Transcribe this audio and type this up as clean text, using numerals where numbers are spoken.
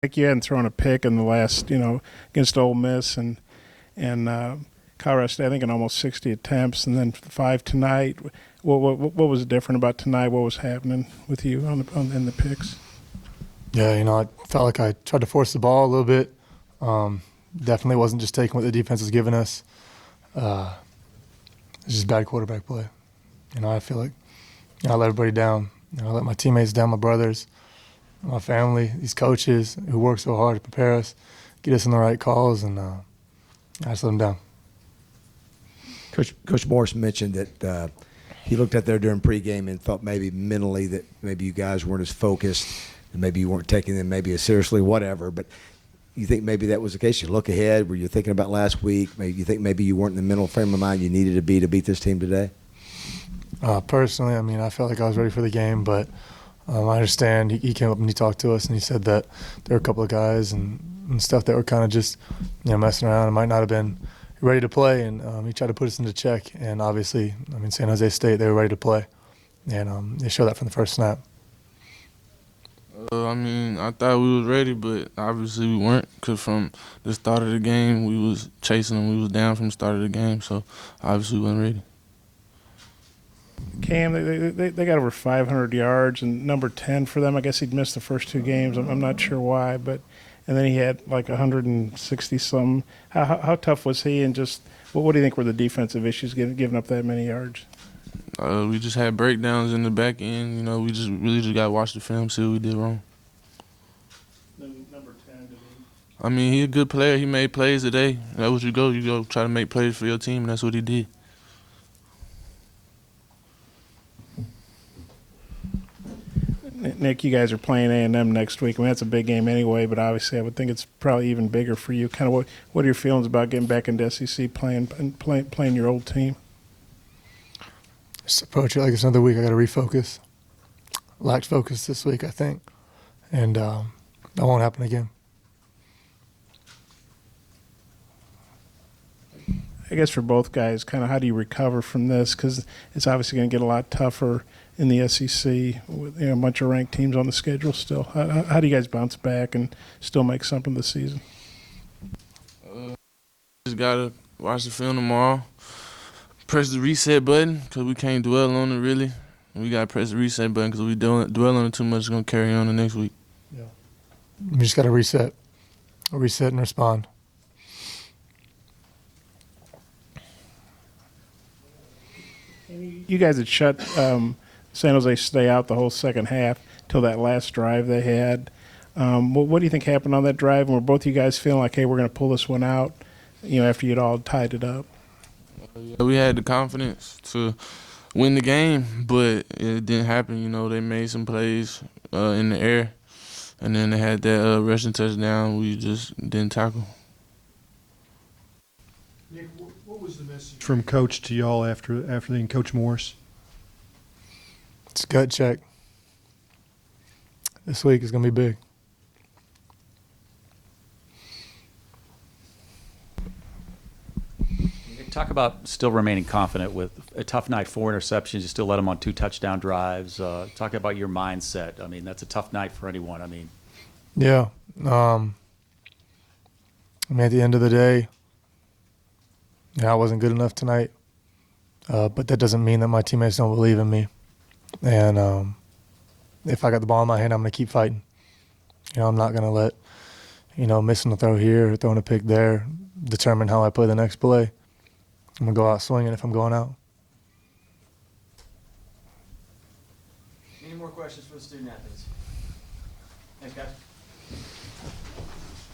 Like you hadn't thrown a pick in the last, against Ole Miss and Colorado State, I think in almost 60 attempts, and then 5 tonight. What was different about tonight? What was happening with you in the picks? Yeah, I felt like I tried to force the ball a little bit. Definitely wasn't just taking what the defense was giving us. It's just bad quarterback play. I feel like I let everybody down. I let my teammates down, my brothers, my family, these coaches who work so hard to prepare us, get us in the right calls, and I just let them down. Coach Morris mentioned that he looked out there during pregame and thought maybe mentally that maybe you guys weren't as focused and maybe you weren't taking them maybe as seriously, whatever. But you think maybe that was the case? You look ahead, were you thinking about last week? Maybe you think maybe you weren't in the mental frame of mind you needed to be to beat this team today? Personally, I felt like I was ready for the game, but I understand he came up and he talked to us and he said that there were a couple of guys and stuff that were kind of just messing around and might not have been ready to play, and he tried to put us into check. And obviously, San Jose State, they were ready to play, and they showed that from the first snap. I thought we was ready, but obviously we weren't, because from the start of the game, we was chasing them. We was down from the start of the game, so obviously we wasn't ready. Cam, they got over 500 yards, and number 10 for them. I guess he'd missed the first 2 games. I'm not sure why, and then he had like 160 some. How tough was he? And just what do you think were the defensive issues giving up that many yards? We just had breakdowns in the back end. We just really got to watch the film, see what we did wrong. Number 10, did he a good player. He made plays today. That's what you go. You go try to make plays for your team, and that's what he did. Nick, you guys are playing A&M next week. That's a big game anyway, but obviously I would think it's probably even bigger for you. Kind of what are your feelings about getting back into SEC, playing your old team? Just approach it like it's another week. I got to refocus. Lacked focus this week, I think, and that won't happen again. I guess for both guys, kind of how do you recover from this? Because it's obviously going to get a lot tougher in the SEC with a bunch of ranked teams on the schedule still. How do you guys bounce back and still make something this season? Just got to watch the film tomorrow. Press the reset button, because we can't dwell on it really. We got to press the reset button, because if we dwell on it too much, it's going to carry on the next week. Yeah. We just got to reset and respond. You guys had shut San Jose State out the whole second half till that last drive they had. What do you think happened on that drive? And were both of you guys feeling like, hey, we're going to pull this one out, after you'd all tied it up? We had the confidence to win the game, but it didn't happen. They made some plays in the air, and then they had that rushing touchdown. We just didn't tackle. Nick, what was the message from Coach to y'all after the Coach Morris? It's a gut check. This week is going to be big. Talk about still remaining confident with a tough night, 4 interceptions. You still let them on 2 touchdown drives. Talk about your mindset. That's a tough night for anyone. Yeah. At the end of the day, I wasn't good enough tonight. But that doesn't mean that my teammates don't believe in me. And if I got the ball in my hand, I'm going to keep fighting. I'm not going to let, missing a throw here or throwing a pick there determine how I play the next play. I'm going to go out swinging if I'm going out. Any more questions for the student athletes? Thanks, guys.